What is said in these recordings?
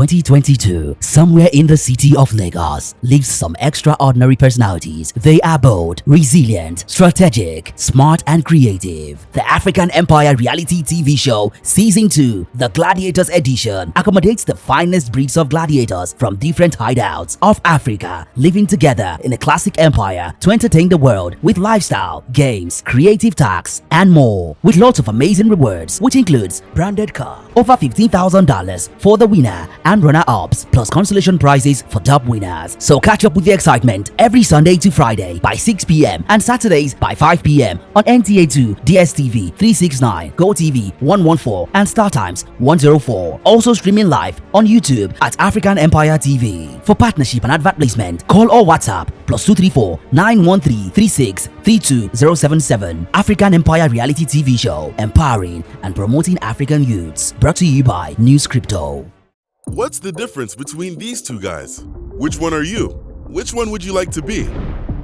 2022, somewhere in the city of Lagos, lives some extraordinary personalities. They are bold, resilient, strategic, smart, and creative. The African Empire reality TV show Season 2, The Gladiators Edition, accommodates the finest breeds of gladiators from different hideouts of Africa, living together in a classic empire to entertain the world with lifestyle, games, creative tasks, and more. With lots of amazing rewards, which includes branded car, over $15,000 for the winner and runner-ups, plus consolation prizes for top winners. So catch up with the excitement every Sunday to Friday by 6 p.m. and Saturdays by 5 p.m. on NTA2, DSTV 369, GoTV 114, and StarTimes 104. Also streaming live on YouTube at African Empire TV. For partnership and advert placement, call or WhatsApp +234 913 36 32077. African Empire reality TV show, empowering and promoting African youths. Brought to you by News Crypto. What's the difference between these two guys? Which one are you? Which one would you like to be?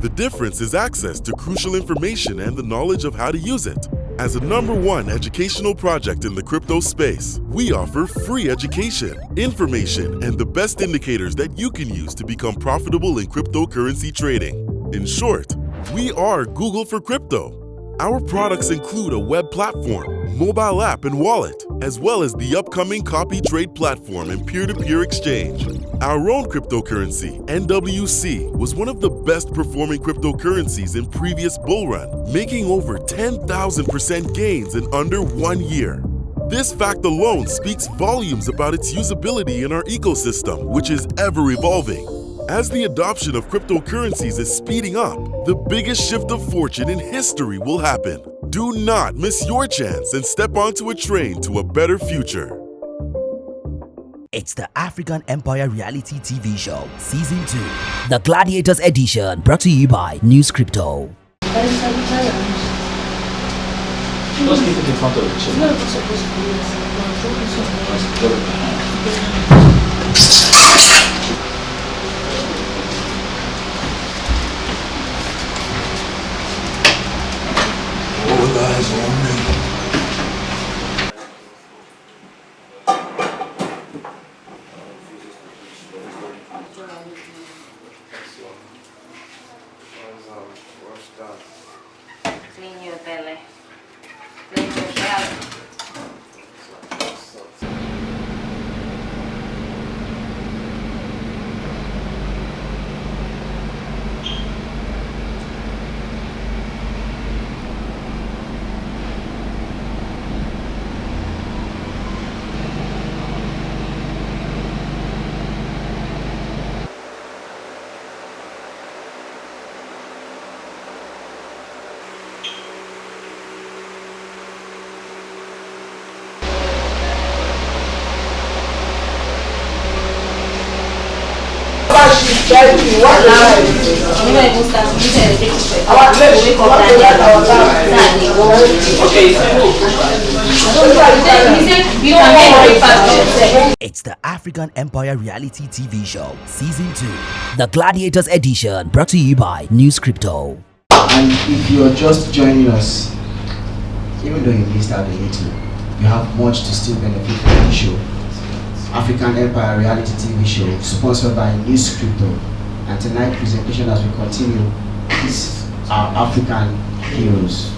The difference is access to crucial information and the knowledge of how to use it. As a #1 educational project in the crypto space, we offer free education, information, and the best indicators that you can use to become profitable in cryptocurrency trading. In short, we are Google for crypto. Our products include a web platform, mobile app, and wallet, as well as the upcoming copy trade platform and peer-to-peer exchange. Our own cryptocurrency, NWC, was one of the best performing cryptocurrencies in previous bull run, making over 10,000% gains in under 1 year. This fact alone speaks volumes about its usability in our ecosystem, which is ever evolving. As the adoption of cryptocurrencies is speeding up, the biggest shift of fortune in history will happen. Do not miss your chance and step onto a train to a better future. It's the African Empire reality TV show, Season 2, The Gladiators Edition, brought to you by News Crypto. Just keep it in front of the chair. No, it's supposed to be. All eyes on me. Clean your belly. Clean your belly. It's the African Empire reality TV show, Season 2, The Gladiators Edition, brought to you by News Crypto. And if you're just joining us, even though you missed out a little, you have much to still benefit from the show. African Empire reality TV show, sponsored by News Crypto. And tonight's presentation, as we continue, is our African heroes.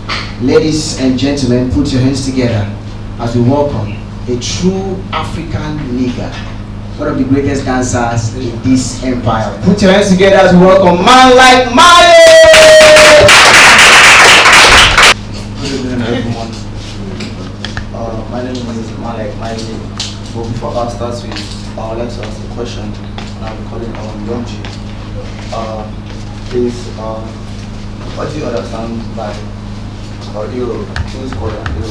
Ladies and gentlemen, put your hands together as we welcome a true African nigger, one of the greatest dancers in this empire. Put your hands together as we welcome man like Mali! Good evening, everyone. My name is Malek Miley. But before I start with, I would like to ask a question, and I'll be calling Yomji. Please, what do you understand by a hero? Who is called a hero?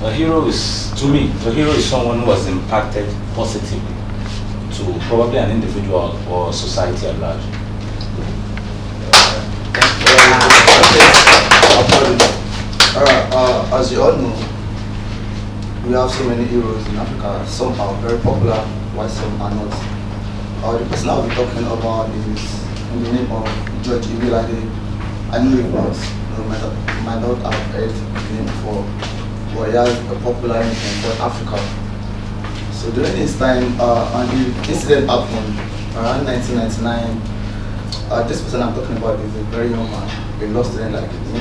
A hero is, to me, a hero is someone who has impacted positively to probably an individual or society at large. As you all know, we have so many heroes in Africa. Some are very popular, while some are not. The person I'll be talking about is in the name of George Ibilade. I know it was, might not have heard the name before, but he has a popular name for Africa. So during this time, an incident happened around 1999. This person I'm talking about is a very young man, a law student like me.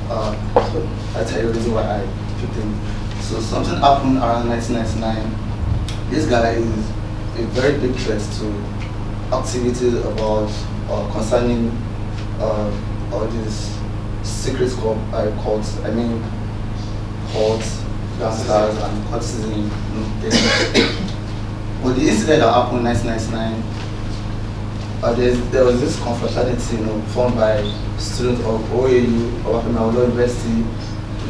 So I tell you the reason why I picked him. So something happened around 1999. This guy is a very big threat to activities about concerning all these secret cults. I mean, cults, gangsters, and cultism. But the incident that happened in 1999, there was this confraternity, formed by students of OAU, Obafemi Awolowo University,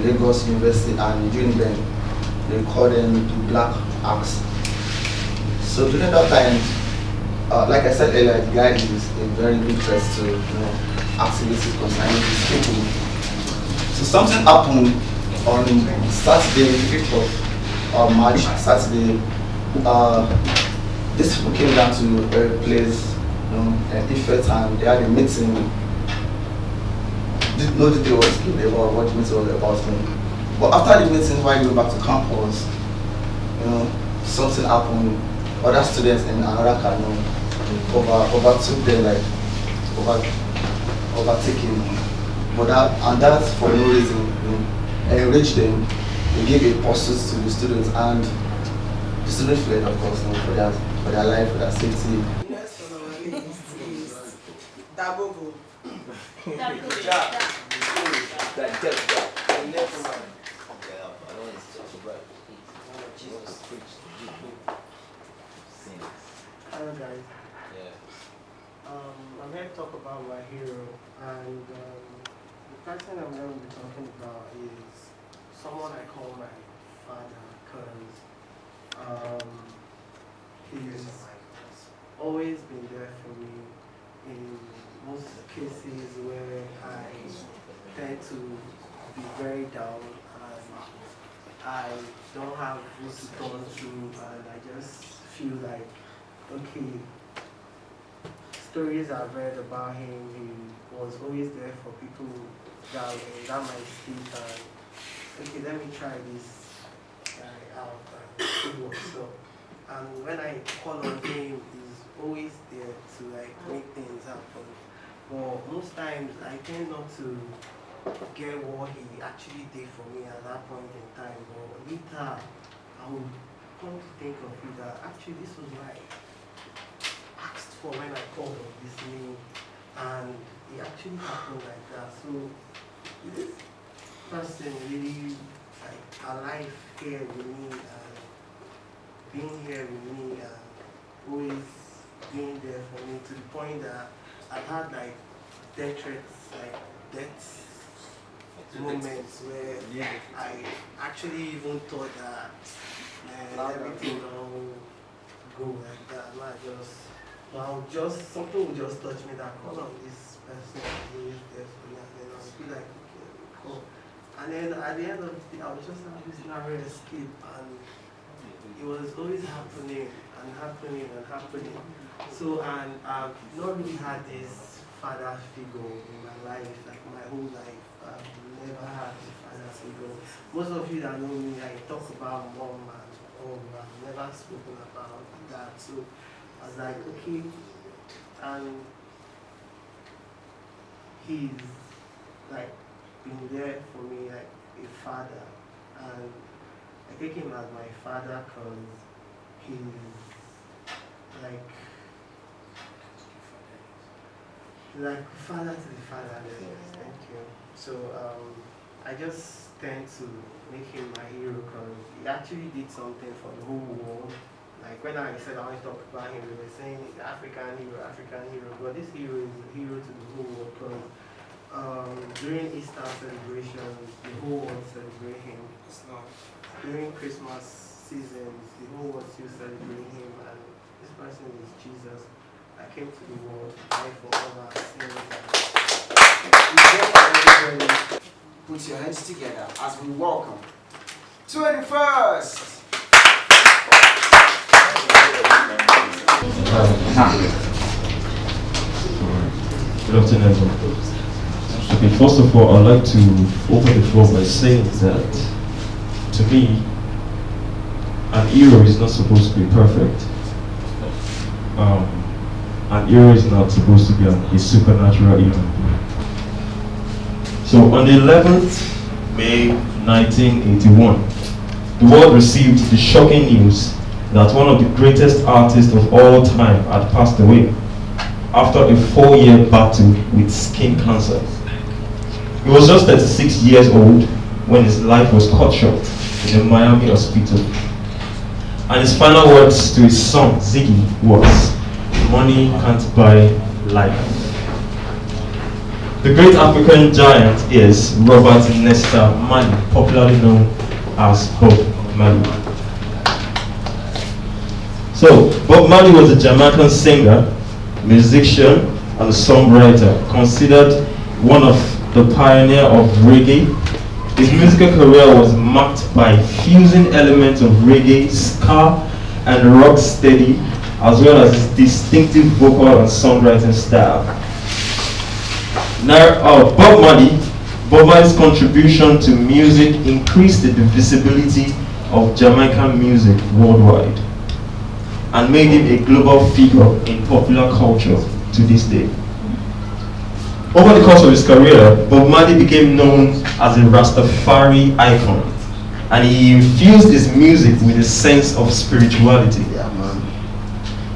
Lagos University, and Uniben. They call them the Black Axe. So during that time, like I said earlier, the guy is a very big threat to activities concerning these people. So something happened on Saturday, 5th of March, Saturday. These people came down to a place, Ife, and they had a meeting. Didn't know that they were speaking about what the meeting was about. But after the meeting, while they went back to campus, something happened. Other students in another canoe overtook them, overtaking. But that for no reason, enraged them. They gave a pursuit to the students, and the students fled, of course, for their life, for their safety. Hello guys. I'm here to talk about my hero, and the person I'm going to be talking about is someone I call my father, because he's always been there for me in most cases where I tend to be very down and I don't have what to turn to, and I just feel like, okay, stories I've read about him, he was always there for people that might speak, and okay, let me try this guy out and see what's up. And when I call on him, he's always there to make things happen. But most times I tend not to get what he actually did for me at that point in time. But later I would come to think of it that actually this was what I asked for when I called on this name, and it actually happened like that. So this person really alive here with me and being here with me and always being there for me, to the point that I've had death threats, death moments where I actually even thought that everything will go like that. Something will just touch me that call on this person is there for me, and then I'll be like, okay, cool. And then at the end of the day, I was just having this narrow escape, and it was always happening and happening and happening. So, and I've not really had this father figure in my life, my whole life. I've never had a father figure. Most of you that know me, I talk about mom and I've never spoken about that. So I was like, okay, and he's been there for me like a father, and I take him as my father because he's like father to the fatherless. Thank you. So I just tend to make him my hero because he actually did something for the whole world. Like when I said I want to talk about him, we were saying African hero, but this hero is a hero to the whole world because during Easter celebrations, the whole world celebrate him. During Christmas seasons, the whole world still celebrate him, and this person is Jesus. I came to the world to die for all our sins. Put your hands together as we welcome 21st. Good afternoon. Okay, first of all, I'd like to open the floor by saying that, to me, an hero is not supposed to be perfect. An hero is not supposed to be a supernatural human being. So on the 11th May 1981, the world received the shocking news that one of the greatest artists of all time had passed away after a 4-year battle with skin cancer. He was just 36 years old when his life was cut short in a Miami hospital. And his final words to his son, Ziggy, was, "Money can't buy life." The great African giant is Robert Nesta Marley, popularly known as Bob Marley. So, Bob Marley was a Jamaican singer, musician, and a songwriter, considered one of the pioneers of reggae. His musical career was marked by fusing elements of reggae, ska, and rocksteady, as well as his distinctive vocal and songwriting style. Now, Bob Marley's contribution to music increased the visibility of Jamaican music worldwide and made him a global figure in popular culture to this day. Over the course of his career, Bob Marley became known as a Rastafari icon, and he infused his music with a sense of spirituality. Yeah, man.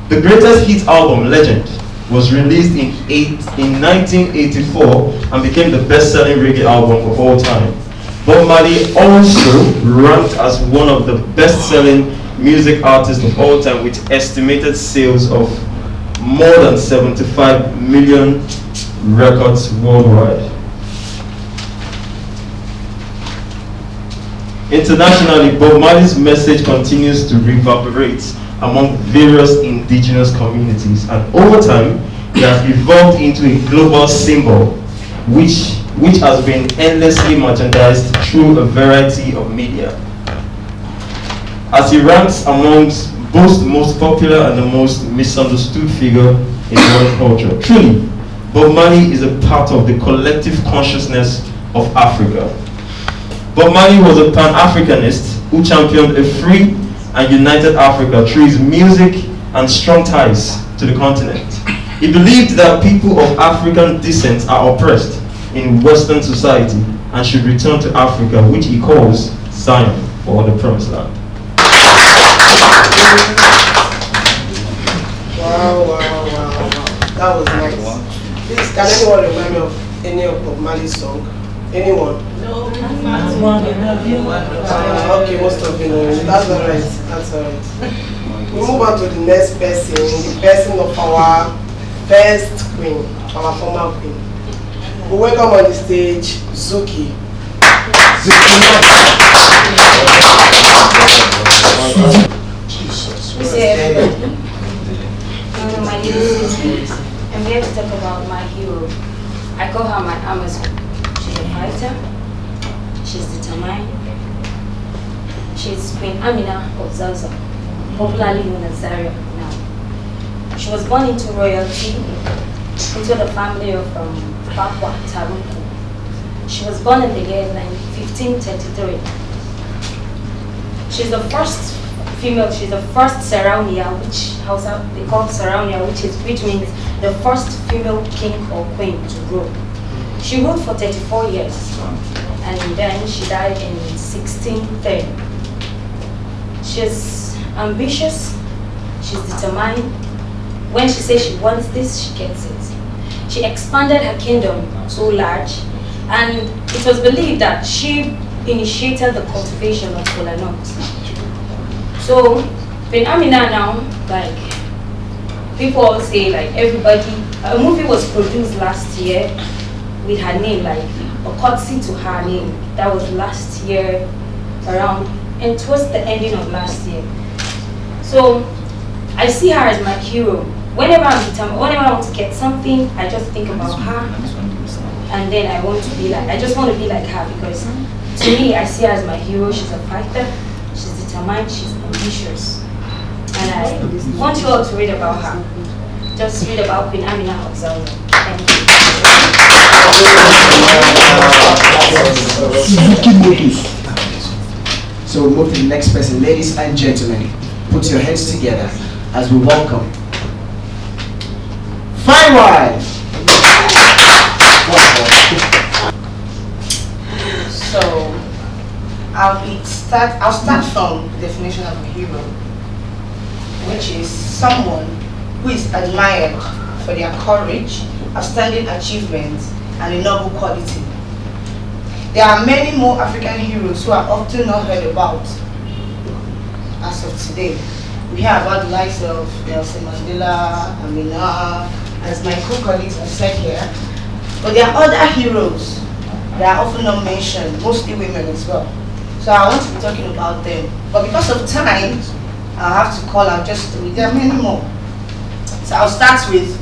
The greatest hit album, Legend, was released in 1984 and became the best-selling reggae album of all time. Bob Marley also ranked as one of the best-selling music artists of all time, with estimated sales of more than 75 million records worldwide. Internationally, Bob Marley's message continues to reverberate among various indigenous communities, and over time it has evolved into a global symbol which has been endlessly merchandised through a variety of media. As he ranks amongst both the most popular and the most misunderstood figure in world culture. Truly, Bob Marley is a part of the collective consciousness of Africa. Bob Marley was a Pan-Africanist who championed a free and united Africa through his music and strong ties to the continent. He believed that people of African descent are oppressed in Western society and should return to Africa, which he calls Zion, or the Promised Land. Wow. That was nice. Please, can anyone remind me of any of Bob Marley's song? Anyone? No. Okay, most of you know. That's alright. We move on to the next person, the person of our first queen, our former queen. We welcome on the stage Zuki. My name is Zuki. I'm here to talk about my hero. I call her my Amazon. She's a fighter. She's determined. She's Queen Amina of Zaza, popularly known as Zaria now. She was born into royalty, into the family of Papa Taruku. She was born in the year 1533. She's the first female, she's the first Saraunia, which they call Saraunia, which means the first female king or queen to rule. She ruled for 34 years, and then she died in 1630. She's ambitious, she's determined. When she says she wants this, she gets it. She expanded her kingdom so large, and it was believed that she initiated the cultivation of kola nuts. So, Queen Amina now, like, people all say, like, everybody, a movie was produced last year with her name, like, a courtesy to her name. That was last year, around, and towards the ending of last year. So, I see her as my hero. Whenever I want to get something, I just think about her, and then I just want to be like her, because to me, I see her as my hero. She's a fighter, she's determined, she's ambitious. And I want you all to read about her. Just read about Queen Amina of Zaza. Thank you. So we'll move to the next person. Ladies and gentlemen, put your hands together as we welcome Fine Wine. So I'll start from the definition of a hero, which is someone who is admired for their courage, outstanding achievements, and a noble quality. There are many more African heroes who are often not heard about as of today. We hear about the likes of Nelson Mandela, Amina, as my co-colleagues have said here. But there are other heroes that are often not mentioned, mostly women as well. So I want to be talking about them. But because of time, I'll have to call out just three. There are many more. So I'll start with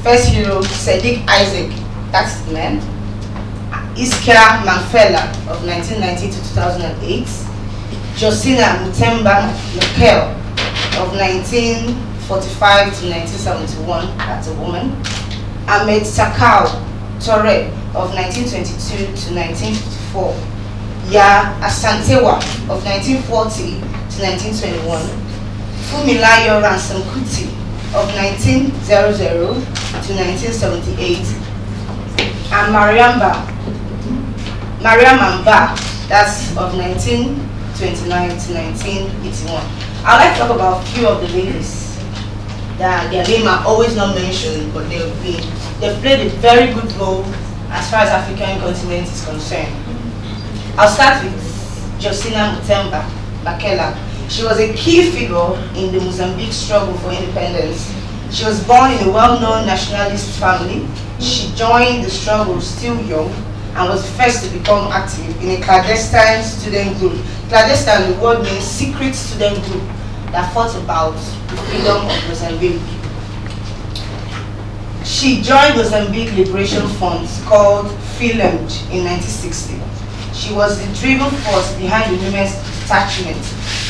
first hero, Sadiq Isaac, that's the man. Iskra Mangfela of 1990 to 2008. Josina Mutemba Mikel of 1945 to 1971, that's a woman. Ahmed Sakau Torre of 1922 to 1954. Ya Asantewa of 1940 to 1921. Fumilayo Ransom Kuti of 1900 to 1978. And Mariam Mamba, that's of 1929 to 1981. I'd like to talk about a few of the ladies that their name are always not mentioned, but they've played a very good role as far as African continent is concerned. I'll start with Josina Mutemba Bakela. She was a key figure in the Mozambique struggle for independence. She was born in a well-known nationalist family. She joined the struggle still young and was first to become active in a clandestine student group. Clandestine, the word means secret student group that fought about the freedom of Mozambique. She joined Mozambique Liberation Funds called FILEMD in 1960. She was the driving force behind the women's detachment.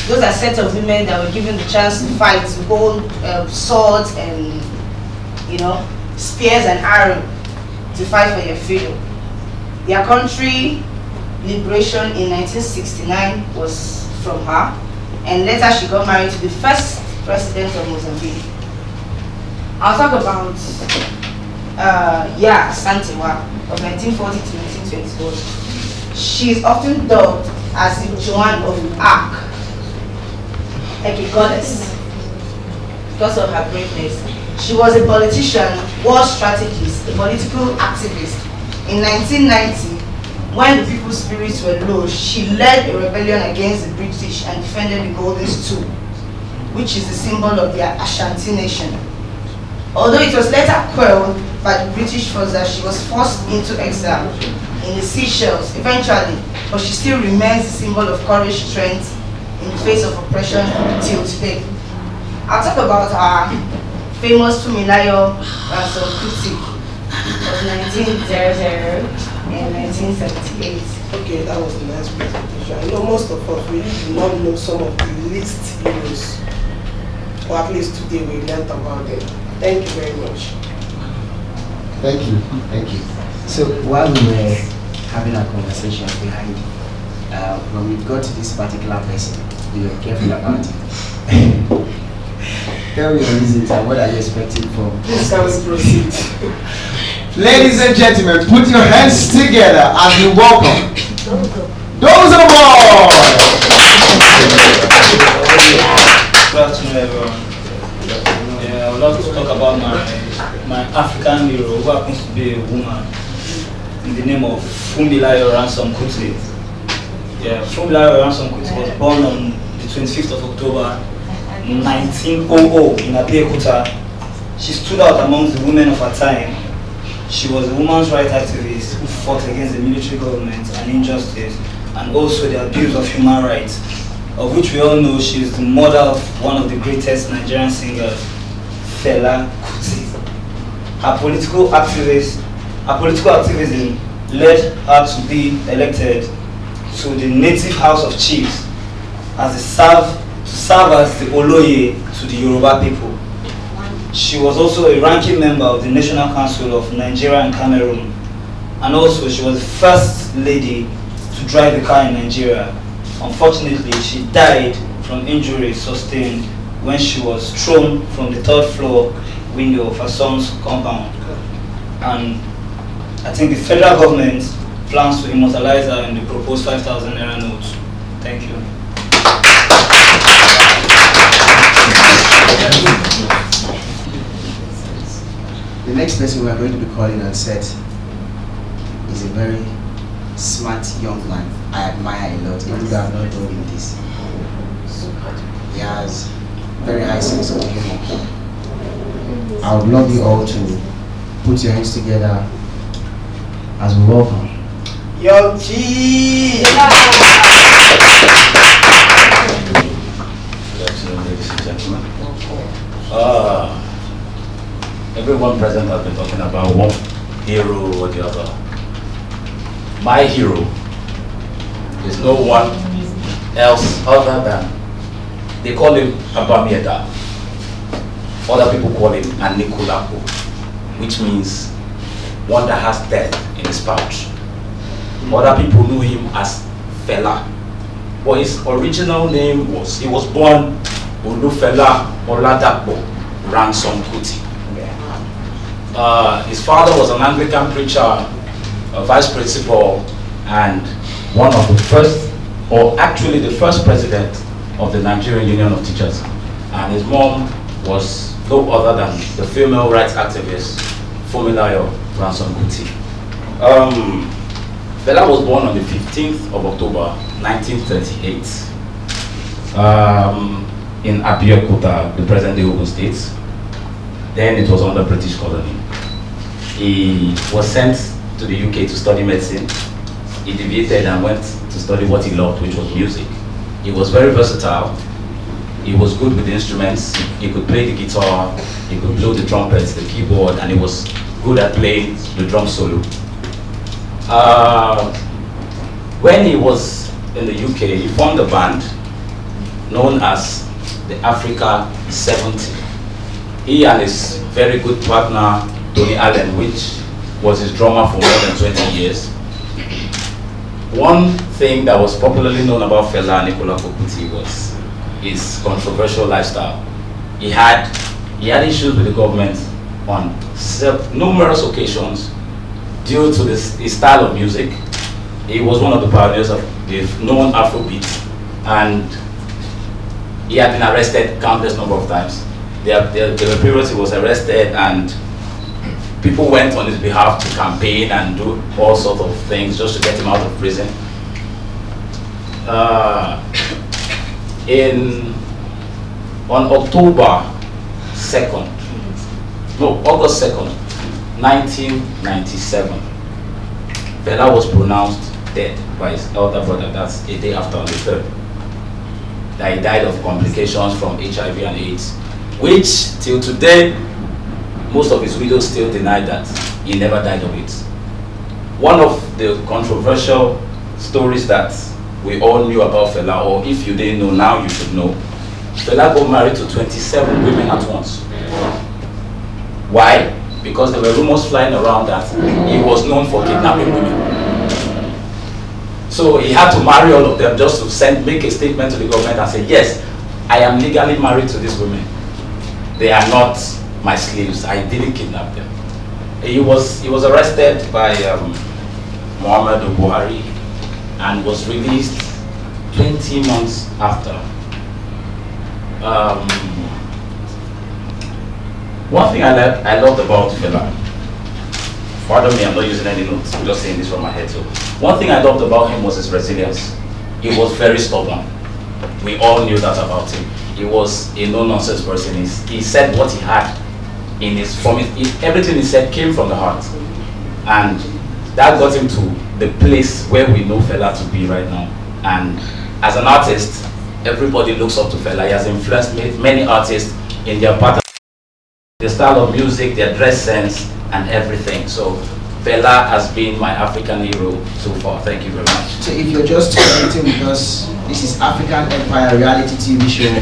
Those are set of women that were given the chance to fight, to hold swords and, spears and arrows to fight for their freedom. Their country liberation in 1969 was from her, and later she got married to the first president of Mozambique. I'll talk about Ya Asantewa of 1940 to 1921. She is often dubbed as the Joan of Arc, like a goddess, because of her greatness. She was a politician, war strategist, a political activist. In 1990, when the people's spirits were low, she led a rebellion against the British and defended the Golden Stool, which is the symbol of their Ashanti nation. Although it was later quelled by the British forces, she was forced into exile in the Seychelles eventually, but she still remains a symbol of courage, strength in the face of oppression till today. I'll talk about our famous Fumilayo Ransom Kuti of 1900 and 1978. Okay, that was the nice presentation. I know most of us really do not know some of the least heroes, or at least today we learned about them. Thank you very much. Thank you. So while we were having a conversation behind, when we got to this particular person, we were careful about it. Tell me your reasons and what are you expecting from Please can we proceed? Ladies and gentlemen, put your hands together as we welcome those are the boys! Good afternoon, everyone. I would love to talk about my African hero, who happens to be a woman, in the name of Fumilayo Ransom Kuti. Fumilayo Ransom Kuti was born on the 25th of October 1900 in Abeokuta. She stood out amongst the women of her time. She was a women's rights activist who fought against the military government and injustice, and also the abuse of human rights, of which we all know she is the mother of one of the greatest Nigerian singers, Fela Kuti. Her political activism led her to be elected to the native House of Chiefs to serve as the Oloye to the Yoruba people. She was also a ranking member of the National Council of Nigeria and Cameroon, and also she was the first lady to drive a car in Nigeria. Unfortunately, she died from injuries sustained when she was thrown from the 3rd floor window of her son's compound. And I think the federal government plans to immortalize her in the proposed 5,000 naira notes. Thank you. The next person we are going to be calling on set is a very smart young man. I admire a lot, even though I've not told him this. He has very high sense of humor. I would love you all to put your hands together as we welcome Young G! Good afternoon, ladies and gentlemen. Everyone present has been talking about one hero or the other. My hero is no one else other than, they call him Abamieda. Other people call him Anikulapo, which means one that has death in his pouch. Other people knew him as Fela. But his original name was, he was born Olufela Oladapo Ransom Kuti. His father was an Anglican preacher, a vice principal, and one of the first, or actually the first president of the Nigerian Union of Teachers. And his mom was no other than the female rights activist Funmilayo Ransom Kuti. Fela was born on the 15th of October 1938 in Abeokuta, the present-day Ogun State. Then it was under British colony. He was sent to the UK to study medicine. He deviated and went to study what he loved, which was music. He was very versatile. He was good with instruments. He could play the guitar, he could blow the trumpets, the keyboard, and he was good at playing the drum solo. When he was in the UK, he formed a band known as the Africa 70. He and his very good partner, Tony Allen, which was his drummer for more than 20 years. One thing that was popularly known about Fela Anikulapo Kuti was his controversial lifestyle. He had issues with the government on numerous occasions due to his style of music. He was one of the pioneers of the known Afrobeat, and he had been arrested countless number of times. There were periods he was arrested and people went on his behalf to campaign and do all sorts of things just to get him out of prison. On October 2nd, no, August 2nd, 1997, Fela was pronounced dead by his elder brother. That's a day after, on the 3rd. That he died of complications from HIV and AIDS, which till today, most of his widows still deny that he never died of it. One of the controversial stories that we all knew about Fela, or if you didn't know, now you should know. Fela got married to 27 women at once. Why? Because there were rumors flying around that he was known for kidnapping women. So he had to marry all of them just to make a statement to the government and say, yes, I am legally married to these women. They are not my slaves. I didn't kidnap them. He was arrested by Muhammadu Buhari and was released 20 months after. One thing I loved about Fela, pardon me, I'm not using any notes, I'm just saying this from my head. So, one thing I loved about him was his resilience. He was very stubborn. We all knew that about him. He was a no-nonsense person. He said what he had in his form. Everything he said came from the heart. And that got him to the place where we know Fela to be right now. And as an artist, everybody looks up to Fela. He has influenced many artists in their pattern, their style of music, their dress sense, and everything. So Fela has been my African hero so far. Thank you very much. So if you're just connecting with us, this is African Empire reality TV show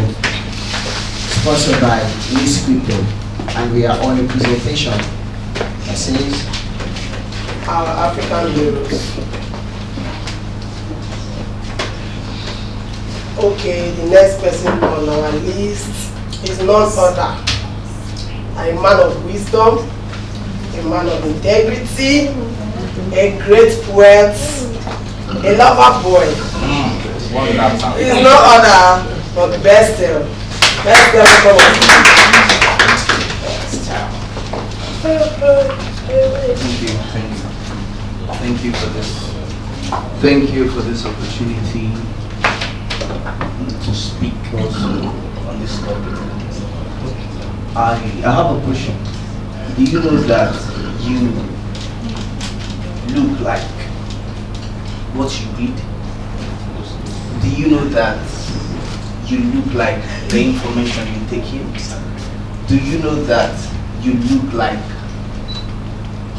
sponsored by Miss Crypto, and we are on a presentation that says Our African heroes. Okay, the next person on our list is none other. A man of wisdom, a man of integrity, a great poet, a lover boy. He's no other but Bestel. Bestel, come on. Thank you for this. Thank you for this opportunity to speak also on this topic. I have a question. Do you know that you look like what you read? Do you know that you look like the information you take in? Do you know that you look like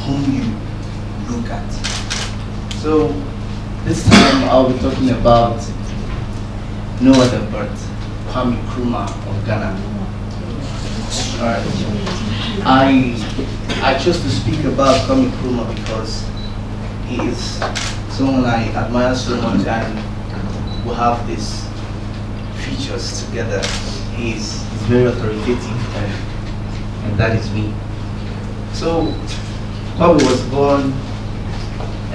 whom you look at? So this time I'll be talking about no other but Kwame Nkrumah of Ghana. Alright. I chose to speak about Kwame Nkrumah because he is someone I admire so much, and we have these features together. He's very authoritative, and that is me. So Kwame was born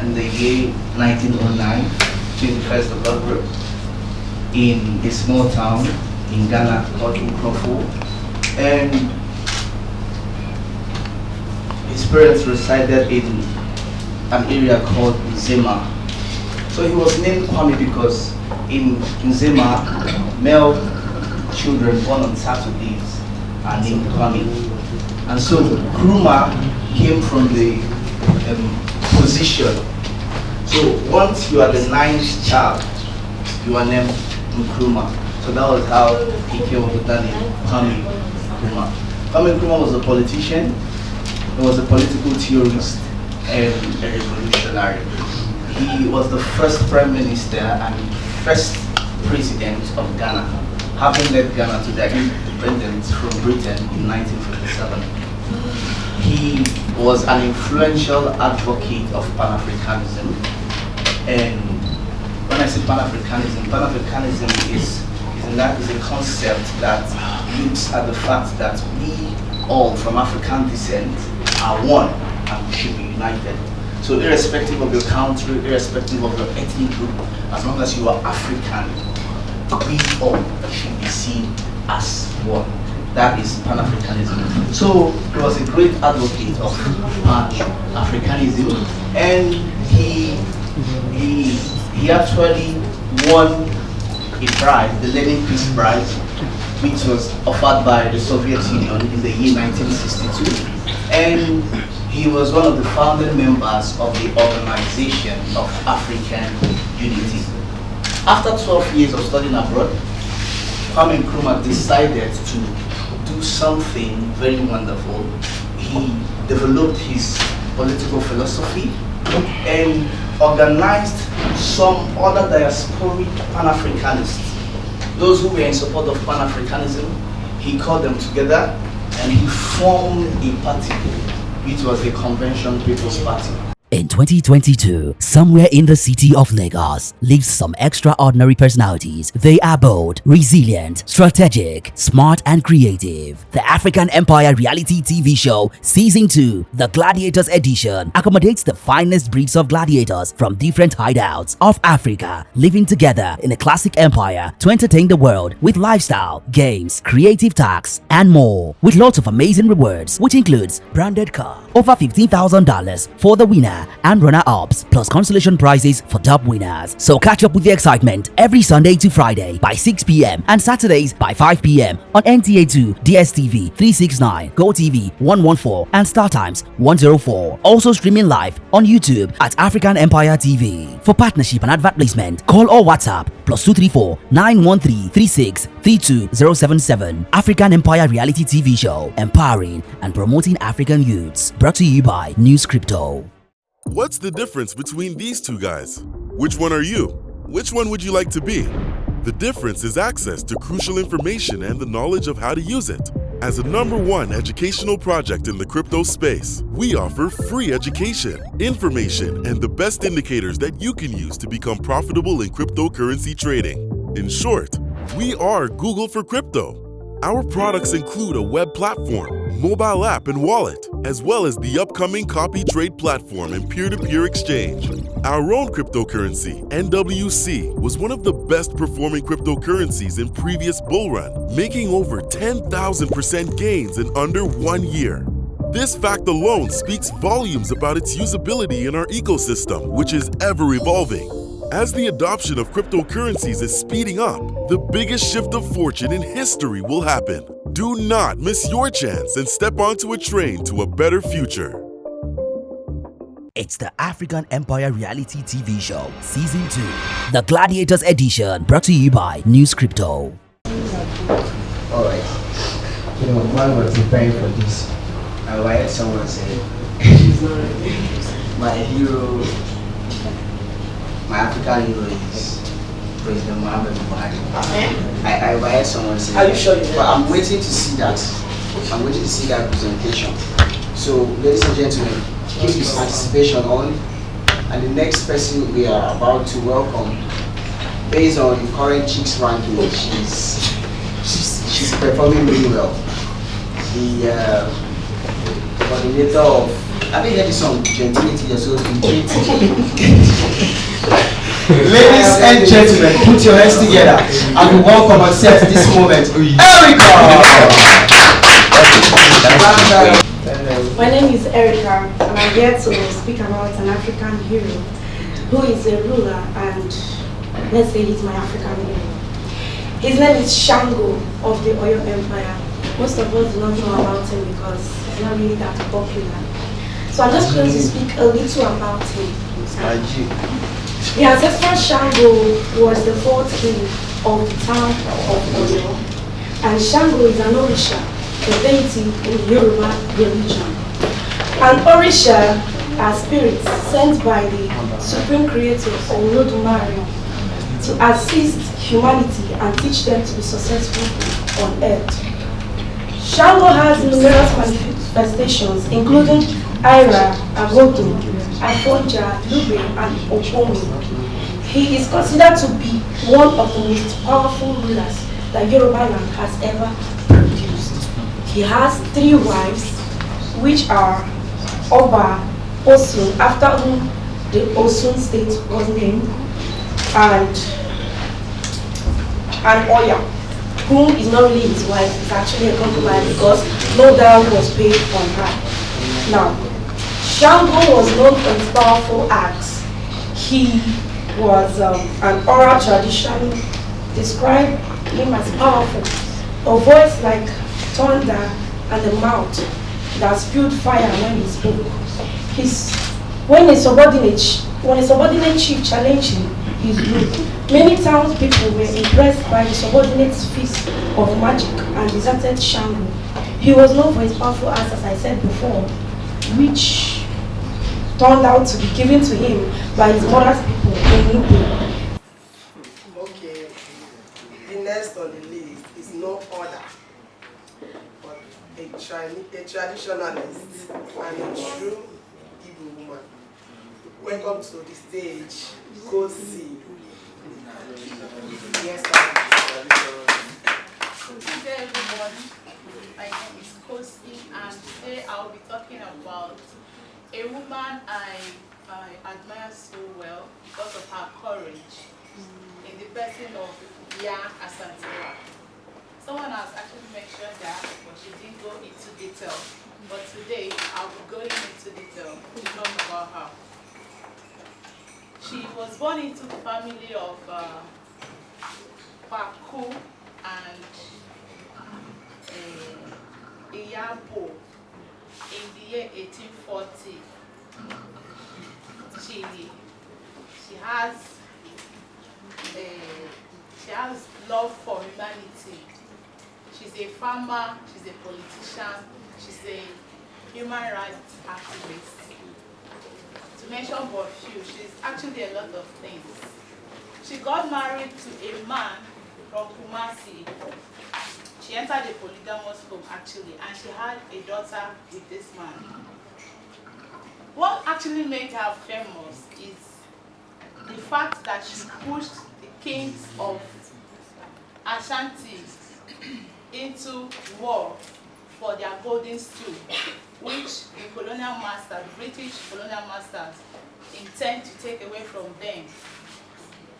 in the year 1909, 21st of April, in a small town in Ghana called Nkrofo, and his parents resided in an area called Nzema. So he was named Kwame because in Nzema, male children born on Saturdays are named Kwame. And so Nkrumah came from the position. So once you are the 9th child, you are named Nkrumah. So that was how he came up with that name, Kwame Nkrumah. Kwame Nkrumah was a politician, he was a political theorist, and a revolutionary. He was the first prime minister and first president of Ghana, having led Ghana to their independence from Britain in 1957. He was an influential advocate of Pan-Africanism. And when I say Pan-Africanism, Pan-Africanism is a concept that looks at the fact that we all from African descent are one and we should be united. So irrespective of your country, irrespective of your ethnic group, as long as you are African, we all should be seen as one. That is Pan-Africanism. So he was a great advocate of Pan-Africanism, and he actually won a prize, the Lenin Peace Prize, which was offered by the Soviet Union in the year 1962. And he was one of the founding members of the Organization of African Unity. After 12 years of studying abroad, Kwame Nkrumah decided to do something very wonderful. He developed his political philosophy and organized some other diasporic Pan-Africanists. Those who were in support of Pan-Africanism, he called them together and he formed a party, which was the Convention People's Party. In 2022, somewhere in the city of Lagos lives some extraordinary personalities. They are bold, resilient, strategic, smart and creative. The African Empire reality TV show Season 2, The Gladiators Edition, accommodates the finest breeds of gladiators from different hideouts of Africa, living together in a classic empire to entertain the world with lifestyle, games, creative tasks, and more. With lots of amazing rewards, which includes branded car, over $15,000 for the winner, and runner-ups, plus consolation prizes for top winners. So catch up with the excitement every Sunday to Friday by 6 p.m. and Saturdays by 5 p.m. on NTA2, DSTV 369, GoTV 114, and StarTimes 104. Also streaming live on YouTube at African Empire TV. For partnership and advert placement, call or WhatsApp +234 913 36 32077. African Empire reality TV show, empowering and promoting African youths. Brought to you by News Crypto. What's the difference between these two guys? Which one are you? Which one would you like to be? The difference is access to crucial information and the knowledge of how to use it. As a #1 educational project in the crypto space, we offer free education, information, and the best indicators that you can use to become profitable in cryptocurrency trading. In short, we are Google for crypto. Our products include a web platform, mobile app and wallet, as well as the upcoming copy trade platform and peer-to-peer exchange. Our own cryptocurrency, NWC, was one of the best performing cryptocurrencies in previous bull run, making over 10,000% gains in under 1 year. This fact alone speaks volumes about its usability in our ecosystem, which is ever evolving. As the adoption of cryptocurrencies is speeding up, the biggest shift of fortune in history will happen. Do not miss your chance and step onto a train to a better future. It's the African Empire Reality TV Show, Season 2, the Gladiators Edition, brought to you by News Crypto. Alright. While we're preparing for this, I heard someone say, my hero, my African hero is President Muhammad Buhari. I heard someone say, are you sure you but I'm waiting to see that. I'm waiting to see that presentation. So, ladies and gentlemen, keep this anticipation on. And the next person we are about to welcome, based on the current Chicks ranking, she's performing really well. The coordinator of, have you heard the song Gentility? You're supposed to be Ladies and gentlemen, put your hands together and we welcome and set this moment, Erica! My name is Erica and I'm here to speak about an African hero who is a ruler and let's say he's my African hero. His name is Shango of the Oyo Empire. Most of us do not know about him because he's not really that popular. So I'm just going to speak a little about him. The ancestral Shango was the fourth king of the town of Oyo, and Shango is an Orisha, a deity in Yoruba religion. An Orisha are spirits sent by the Supreme Creator Olodumare to assist humanity and teach them to be successful on earth. Shango has numerous manifestations, including Ira, Agodo, Afonja, Lube, and Opomi. He is considered to be one of the most powerful rulers that Yoruba land has ever produced. He has 3 wives, which are Oba, Osun, after whom the Osun state was named, and Oya, whom is not really his wife, it's actually a concubine because no dowry was paid on her. Now, Shango was known for his powerful acts. He was an oral tradition, described him as powerful, a voice like thunder and a mouth that spewed fire when he spoke. When a subordinate chief challenged him, he blew. Many townspeople were impressed by the subordinate's feats of magic and deserted Shango. He was known for his powerful acts, as I said before, which turned out to be given to him by his mother's people in Nupe. Okay, the next on the list is no other but a traditionalist and a true Igbo woman. Welcome to the stage, Kosi. Yes, Good day, everyone. My name is Kosi, and today I'll be talking about a woman I admire so well because of her courage in the person of Ya Asantewaa. Someone has actually mentioned that, but she didn't go into detail. But today, I'll be going into detail to talk about her. She was born into the family of Kwaku and Iyabo in the year 1840. She has love for humanity. She's a farmer, she's a politician, she's a human rights activist. To mention but few, she's actually a lot of things. She got married to a man from Kumasi. She entered a polygamous home actually, and she had a daughter with this man. What actually made her famous is the fact that she pushed the kings of Ashanti into war for their golden stool, which the colonial masters, British colonial masters, intend to take away from them.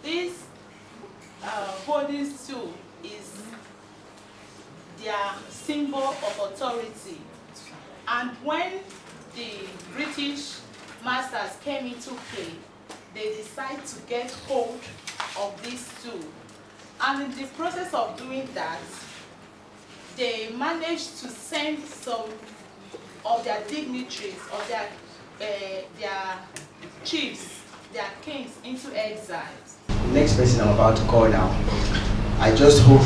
This golden stool is their symbol of authority. And when the British masters came into play, they decided to get hold of this stool. And in the process of doing that, they managed to send some of their dignitaries, of their chiefs, their kings into exile. Next person I'm about to call now, I just hope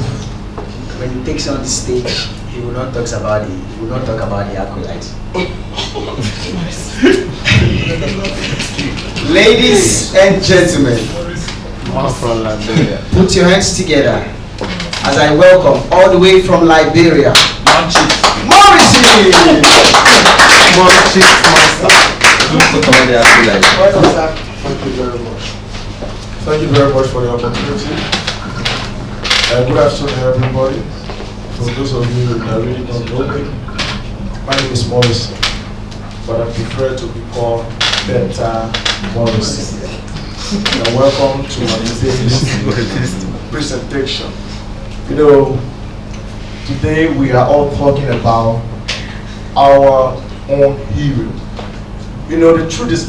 when he takes on the stage, he will not talk about the acolyte. Ladies and gentlemen, put your hands together as I welcome all the way from Liberia, Morrissey! Thank you very much. Thank you very much for the opportunity. Good afternoon, everybody. For those of you that really don't know me, my name is Morrissey, but I prefer to be called Benta Morrissey. And welcome to today's presentation. You know, today we are all talking about our own hero. You know, the truth is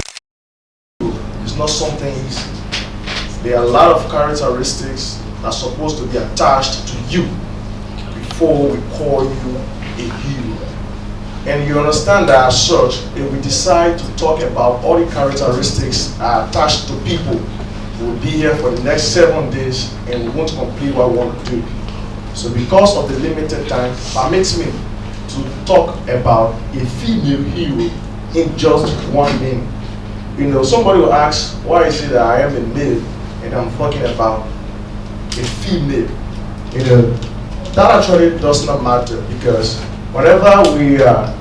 it's not something easy. There are a lot of characteristics that are supposed to be attached to you before we call you a hero. And you understand that as such, if we decide to talk about all the characteristics attached to people, we'll be here for the next 7 days and we won't complete what we want to do. So because of the limited time, permits me to talk about a female hero in just 1 minute. You know, somebody will ask, why is it that I am a male and I'm talking about a female? You know, that actually does not matter, because whenever we are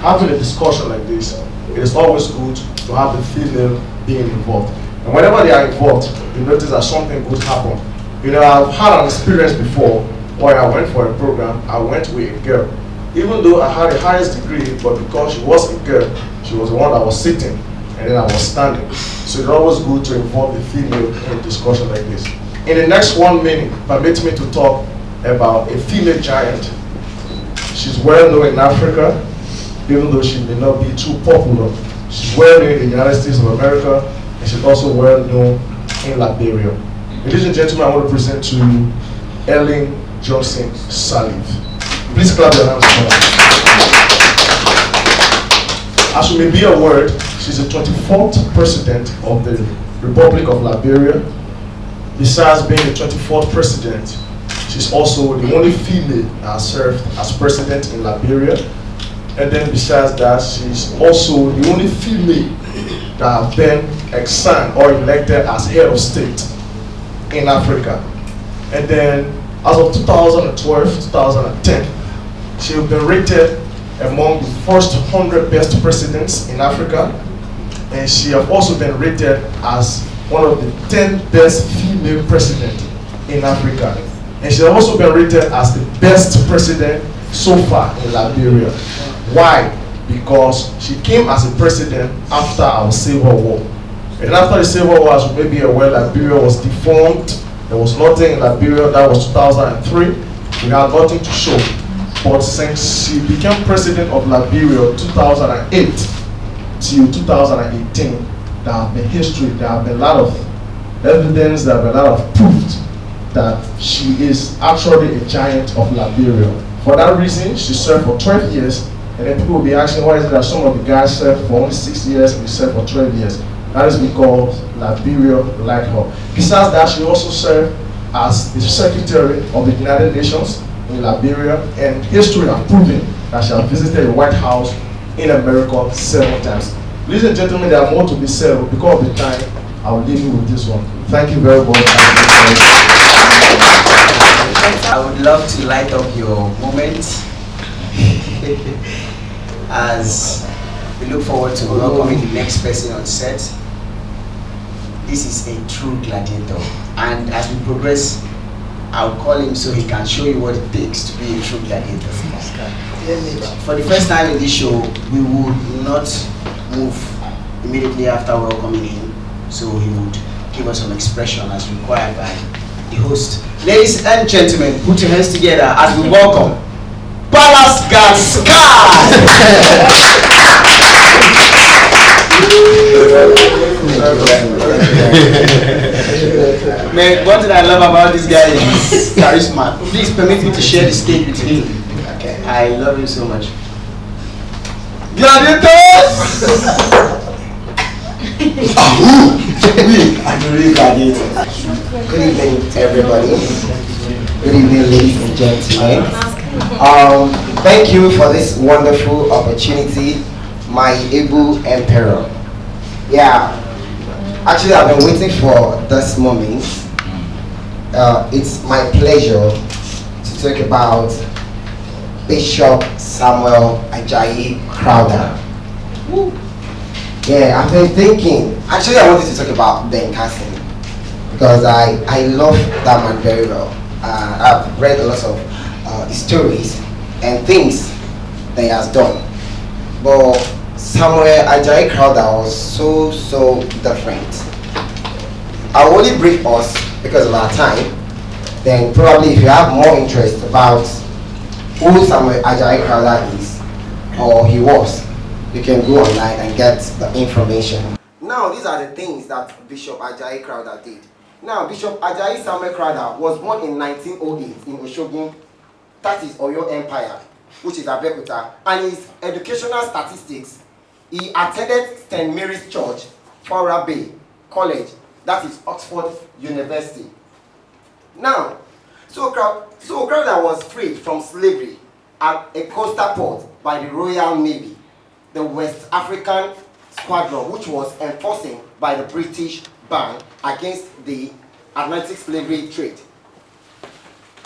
having a discussion like this, it is always good to have the female being involved. And whenever they are involved, you notice that something good happen. You know, I've had an experience before where I went for a program, I went with a girl. Even though I had the highest degree, but because she was a girl, she was the one that was sitting, and then I was standing. So it's always good to involve the female in a discussion like this. In the next 1 minute, permit me to talk about a female giant. She's well known in Africa, even though she may not be too popular. She's well known in the United States of America, and she's also well known in Liberia. Ladies and gentlemen, I want to present to you Ellen Johnson Sirleaf. Please clap your hands for her. As you may be aware, she's the 24th president of the Republic of Liberia. Besides being the 24th president, she's also the only female that has served as president in Liberia. And then besides that, she's also the only female that have been assigned or elected as head of state in Africa. And then as of 2012, 2010, she has been rated among the first 100 best presidents in Africa. And she has also been rated as one of the 10 best female presidents in Africa. And she has also been rated as the best president so far in Liberia. Why? Because she came as a president after our Civil War. And after the Civil War, as you may be aware, Liberia was deformed. There was nothing in Liberia. That was 2003. We had nothing to show. But since she became president of Liberia 2008 till 2018, there have been history, there have been a lot of evidence, there have been a lot of proof that she is actually a giant of Liberia. For that reason, she served for 12 years, and then people will be asking, why is it that some of the guys served for only 6 years and we served for 12 years? That is because Liberia liked her. Besides that, she also served as the Secretary of the United Nations in Liberia, and history has proven that she has visited the White House in America 7 times. Ladies and gentlemen, there are more to be said, but because of the time, I will leave you with this one. Thank you very much. I would love to light up your moment as we look forward to welcoming the next person on set. This is a true gladiator, and as we progress I'll call him so he can show you what it takes to be a true gladiator. For the first time in this show, we would not move immediately after welcoming him, so he would give us some expression as required by the host. Ladies and gentlemen, put your hands together as we welcome Palace Guard Sky! Man, one thing I love about this guy is charisma. Please permit me to share the stage with him. Okay. I love him so much. Gladiators! I'm really gladiator. Good evening, everybody. Good evening, ladies and gentlemen. Thank you for this wonderful opportunity, my able emperor. Yeah, actually I've been waiting for this moment. It's my pleasure to talk about Bishop Samuel Ajayi Crowther. Yeah, I've been thinking, actually I wanted to talk about Ben Carson because I love that man very well. I've read a lot of his stories and things that he has done. But Samuel Ajayi Crowther was so different. I'll only brief us because of our time. Then probably if you have more interest about who Samuel Ajayi Crowther is or he was, you can go online and get the information. Now these are the things that Bishop Ajayi Crowther did. Now Bishop Ajayi Samuel Crowther was born in 1908 in Oshogun, that is Oyo Empire, which is Abeokuta, and his educational statistics, he attended St. Mary's Church, Fora Bay College, that is Oxford University. Now, so Crowther was freed from slavery at a coastal port by the Royal Navy, the West African Squadron, which was enforcing by the British ban against the Atlantic slavery trade.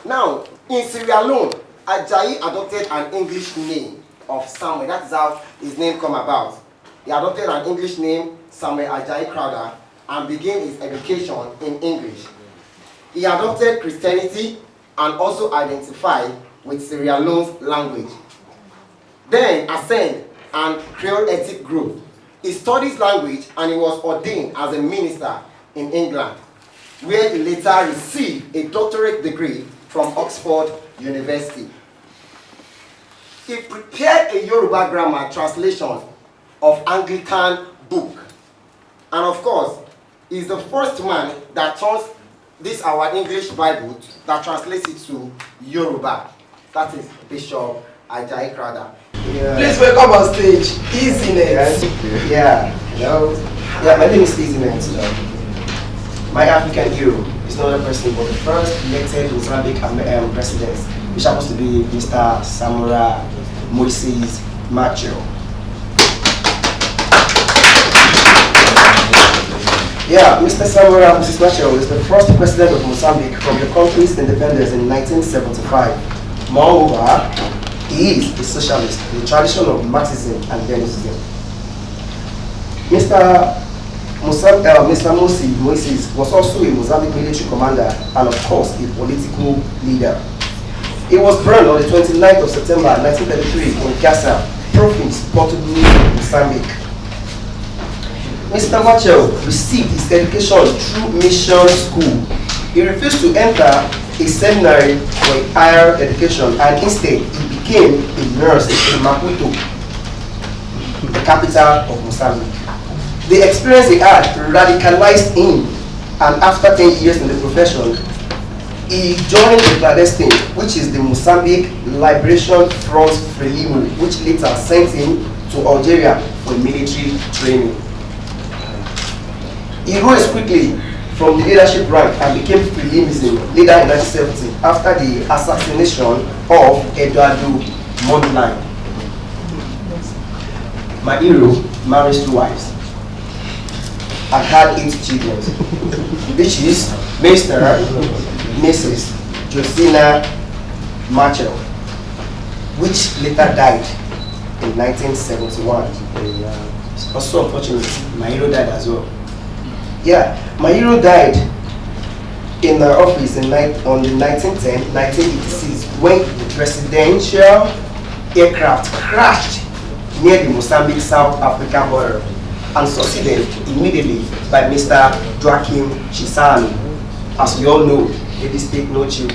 Now, in Sierra Leone, Ajayi adopted an English name of Samuel. That is how his name come about. He adopted an English name, Samuel Ajayi Crowther, and began his education in English. He adopted Christianity and also identified with Sierra Leone's language. Then Ascend and Creole Ethnic Group. He studied language and he was ordained as a minister in England, where he later received a doctorate degree from Oxford University. He prepared a Yoruba grammar translation of Anglican book. And of course, he's the first man that turns this our English Bible that translates it to Yoruba. That is Bishop Ajayi Crowther. Yeah. Please welcome on stage, Easynet. Yeah, hello. Yeah, my name is Easynet. My African hero is not a person, but the first elected Mozambique president, which happens to be Mr. Samora Moses Machel. Yeah, Mr. Samora Moses Machel is the first president of Mozambique from the country's independence in 1975. Moreover, he is a socialist, the tradition of Marxism and Leninism. Mr. Moses was also a Mozambique military commander and of course a political leader. He was born on the 29th of September 1933 in Gaza, province Portugal, Mozambique. Mr. Machel received his education through mission school. He refused to enter a seminary for higher education and instead he became a nurse in Maputo, the capital of Mozambique. The experience he had radicalized him, and after 10 years in the profession, he joined the clandestine, which is the Mozambique Liberation Front Frelimo, which later sent him to Algeria for military training. He rose quickly from the leadership rank and became Frelimism leader in 1970 after the assassination of Eduardo Mondlane. My hero marries 2 wives and had 8 children, which is Mr. Mrs. Josina Machel, which later died in 1971. Also, unfortunately, my hero died as well. Yeah, my hero died in office on the 1986 when the presidential aircraft crashed near the Mozambique South African border and succeeded immediately by Mr. Joaquim Chissano. As we all know, ladies take no chill.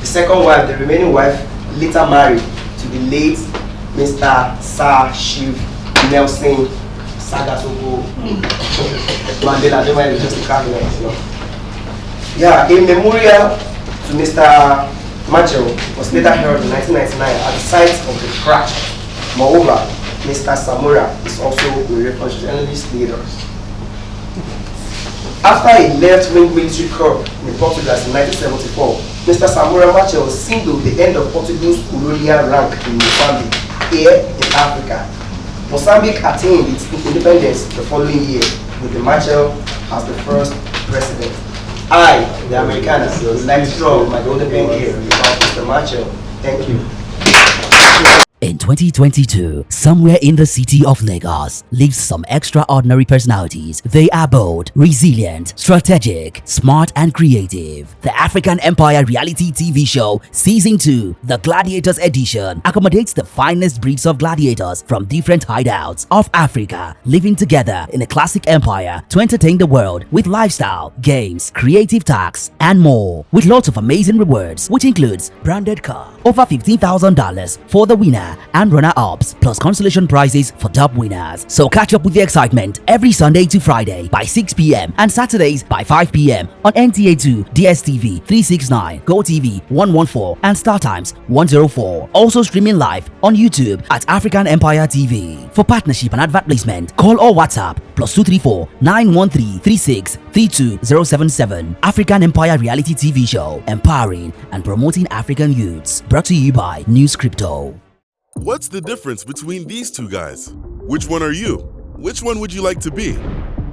The second wife, the remaining wife, later married to the late Mr. Sir Shiv Nelson Sagatoko Mandela. They might just cardinals, you know. Yeah, a memorial to Mr. Machel was later held in 1999 at the site of the crash. Moreover, Mr. Samora is also a reconstitutionalist leader. After a left-wing military coup in Portugal in 1974, Mr. Samora Machel signaled the end of Portugal's colonial rank in Mozambique, here in Africa. Mozambique attained its independence the following year, with the Machel as the first president. I, the Americana, would like to draw my golden pen here about Mr. Machel. Thank you. In 2022, somewhere in the city of Lagos lives some extraordinary personalities. They are bold, resilient, strategic, smart and creative. The African Empire reality TV show Season 2, The Gladiators Edition, accommodates the finest breeds of gladiators from different hideouts of Africa, living together in a classic empire to entertain the world with lifestyle, games, creative tasks, and more. With lots of amazing rewards, which includes branded car, over $15,000 for the winner, and runner-ups, plus consolation prizes for top winners. So catch up with the excitement every Sunday to Friday by 6 p.m. and Saturdays by 5 p.m. on NTA2, DSTV 369, GoTV 114 and StarTimes 104. Also streaming live on YouTube at African Empire TV. For partnership and advert placement, call or WhatsApp +234 913 36 32077. African Empire reality TV show, empowering and promoting African youths. Brought to you by News Crypto. What's the difference between these two guys? Which one are you? Which one would you like to be?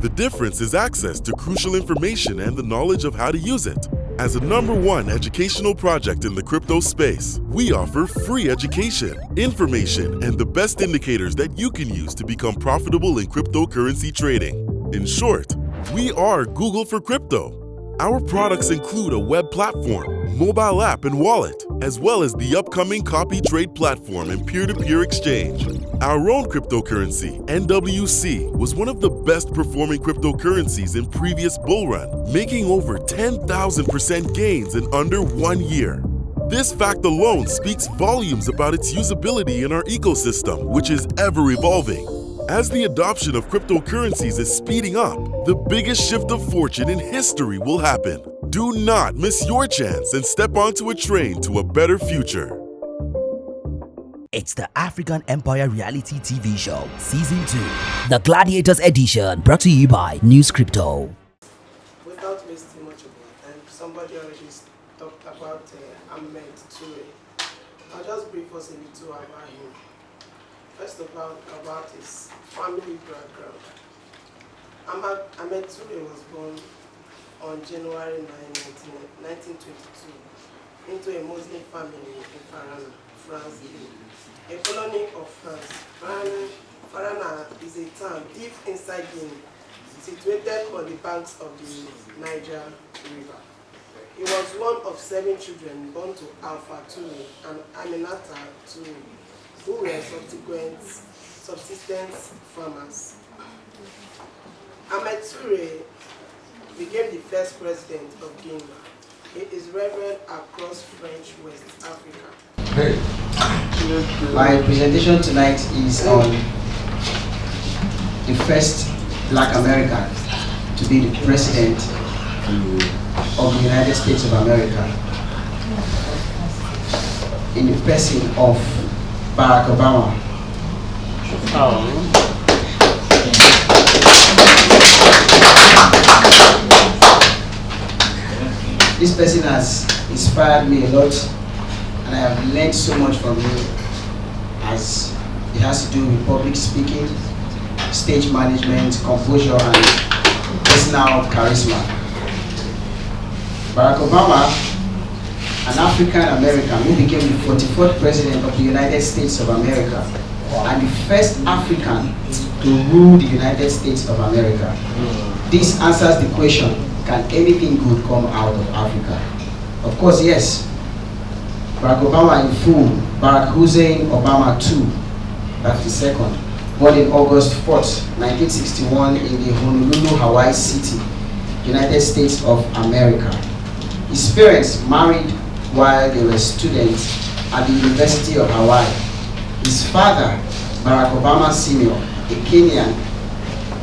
The difference is access to crucial information and the knowledge of how to use it. As a #1 educational project in the crypto space, we offer free education, information, and the best indicators that you can use to become profitable in cryptocurrency trading. In short, we are Google for crypto. Our products include a web platform, mobile app and wallet, as well as the upcoming copy trade platform and peer-to-peer exchange. Our own cryptocurrency, NWC, was one of the best performing cryptocurrencies in previous bull run, making over 10,000% gains in under 1 year. This fact alone speaks volumes about its usability in our ecosystem, which is ever evolving. As the adoption of cryptocurrencies is speeding up, the biggest shift of fortune in history will happen. Do not miss your chance and step onto a train to a better future. It's the African Empire reality TV show, Season 2, The Gladiators Edition, brought to you by News Crypto. Without wasting much of my time, somebody already talked about Ahmed Toure. I'll just brief us a little about him. First of all, about his family background. Ahmed Toure was born on January 9, 1922 into a Muslim family in Farana, France, a colony of France. Farana is a town deep inside Guinea, situated on the banks of the Niger River. He was one of 7 children born to Alpha Toure and Aminata Toure, who were subsequent subsistence farmers. Ahmed Toure became the first president of Guinea. He is revered across French West Africa. My presentation tonight is on the first Black American to be the president of the United States of America, in the person of Barack Obama. This person has inspired me a lot, and I have learned so much from him, as it has to do with public speaking, stage management, composure, and personal charisma. Barack Obama, an African American who became the 44th president of the United States of America and the first African to rule the United States of America. This answers the question, can anything good come out of Africa? Of course, yes. Barack Obama in full, Barack Hussein Obama II, that's the second, born in August 4th, 1961 in the Honolulu, Hawaii City, United States of America. His parents married while they were students at the University of Hawaii. His father, Barack Obama Sr., a Kenyan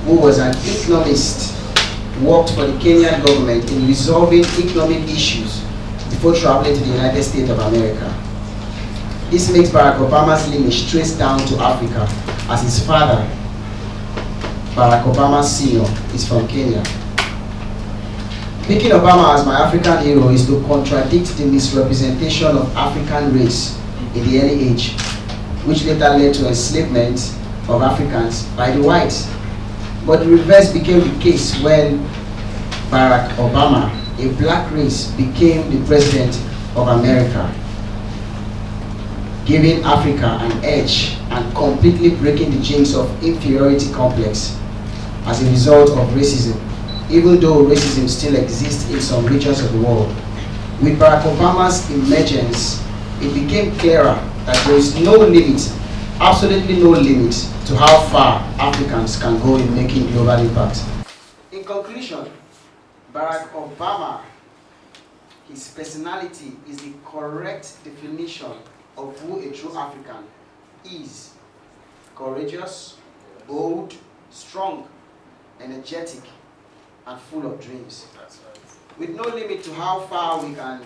who was an economist, worked for the Kenyan government in resolving economic issues before traveling to the United States of America. This makes Barack Obama's lineage traced down to Africa, as his father, Barack Obama Sr., is from Kenya. Picking Obama as my African hero is to contradict the misrepresentation of African race in the early age, which later led to enslavement of Africans by the whites. But the reverse became the case when Barack Obama, a black race, became the president of America, giving Africa an edge and completely breaking the jinx of inferiority complex as a result of racism, even though racism still exists in some regions of the world. With Barack Obama's emergence, it became clearer that there is no limit, absolutely no limit, to how far Africans can go in making global impact. In conclusion, Barack Obama, his personality is the correct definition of who a true African is. Courageous, bold, strong, energetic, and full of dreams. With no limit to how far we can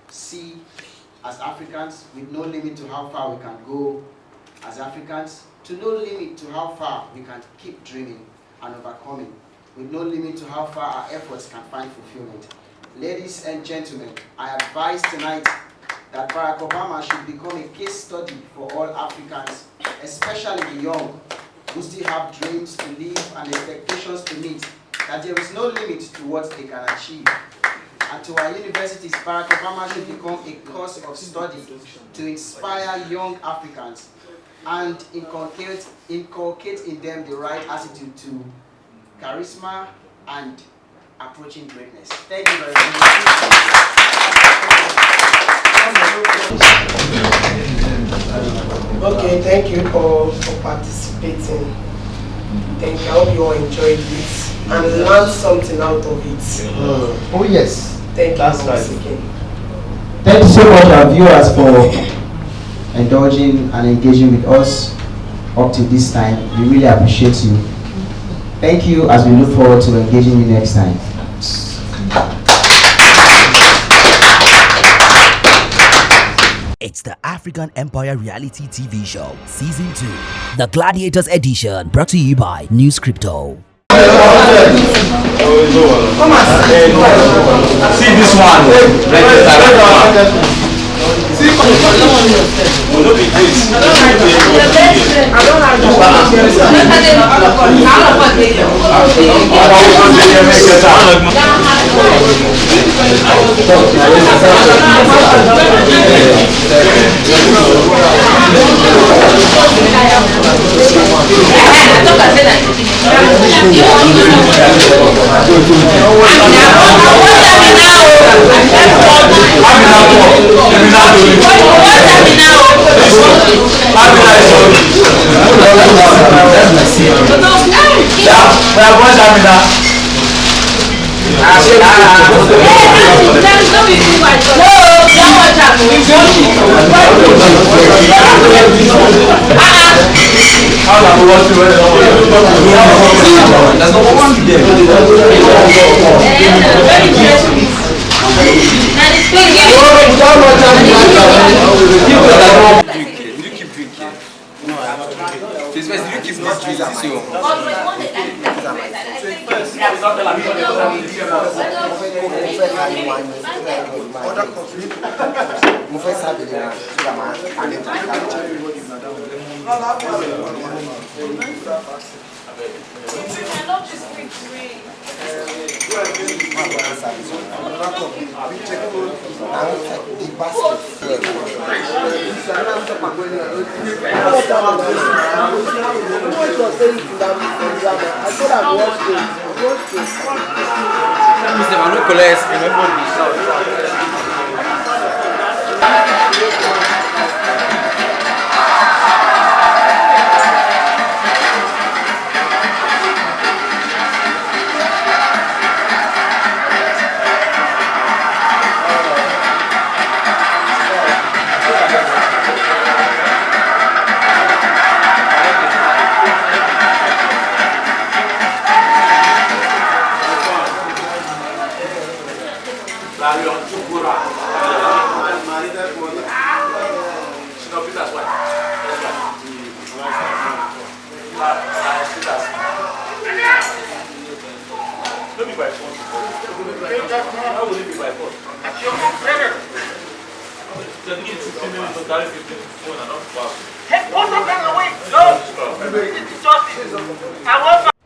see as Africans, with no limit to how far we can go as Africans, to no limit to how far we can keep dreaming and overcoming, with no limit to how far our efforts can find fulfillment. Ladies and gentlemen, I advise tonight that Barack Obama should become a case study for all Africans, especially the young, who still have dreams to live and expectations to meet, that there is no limit to what they can achieve. And to our universities, Barack Obama should become a course of study to inspire young Africans and inculcate in them the right attitude to charisma and approaching greatness. Thank you very much. Okay, thank you for participating. Thank you. I hope you all enjoyed it and learned something out of it. Oh yes. Thank you That's once right. again. Thank you so much, our viewers, for indulging and engaging with us up to this time. We really appreciate you. Thank you, as we look forward to engaging you next time. It's the African Empire Reality TV Show, Season 2, the Gladiators Edition, brought to you by News Crypto. Come on, see this one. See, I love this quick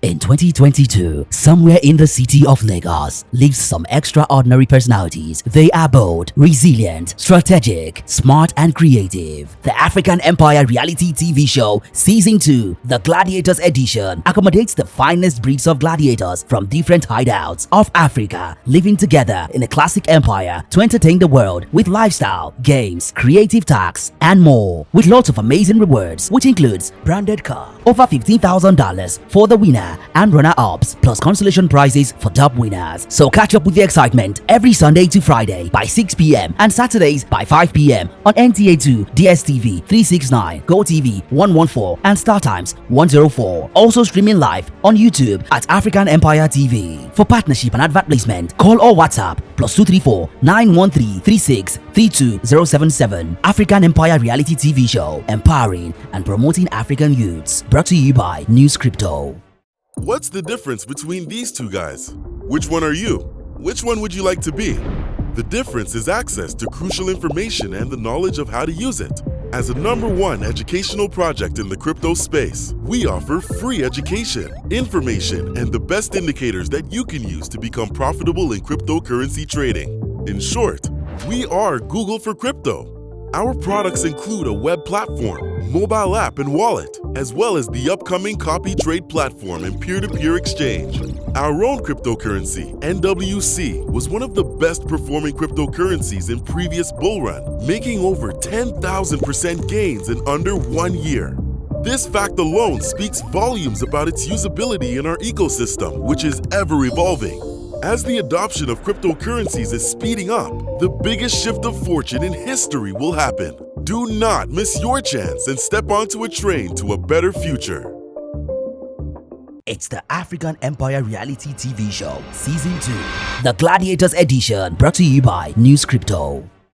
In 2022, somewhere in the city of Lagos lives some extraordinary personalities. They are bold, resilient, strategic, smart and creative. The African Empire reality TV show Season 2, The Gladiators Edition, accommodates the finest breeds of gladiators from different hideouts of Africa, living together in a classic empire to entertain the world with lifestyle, games, creative tasks, and more. With lots of amazing rewards, which includes branded car, over $15,000 for the winner, and runner-ups, plus consolation prizes for top winners. So catch up with the excitement every Sunday to Friday by 6 p.m. and Saturdays by 5 p.m. on NTA2, DSTV 369, GoTV 114, and StarTimes 104. Also streaming live on YouTube at African Empire TV. For partnership and advert placement, call or WhatsApp +234 913 36 32077. African Empire reality TV show, empowering and promoting African youths. Brought to you by News Crypto. What's the difference between these two guys? Which one are you? Which one would you like to be? The difference is access to crucial information and the knowledge of how to use it. As a #1 educational project in the crypto space, we offer free education, information, and the best indicators that you can use to become profitable in cryptocurrency trading. In short, we are Google for crypto. Our products include a web platform, mobile app and wallet, as well as the upcoming copy trade platform and peer-to-peer exchange. Our own cryptocurrency, NWC, was one of the best performing cryptocurrencies in previous bull run, making over 10,000% gains in under 1 year. This fact alone speaks volumes about its usability in our ecosystem, which is ever evolving. As the adoption of cryptocurrencies is speeding up, the biggest shift of fortune in history will happen. Do not miss your chance and step onto a train to a better future. It's the African Empire reality TV show, Season 2, The Gladiators Edition, brought to you by News Crypto.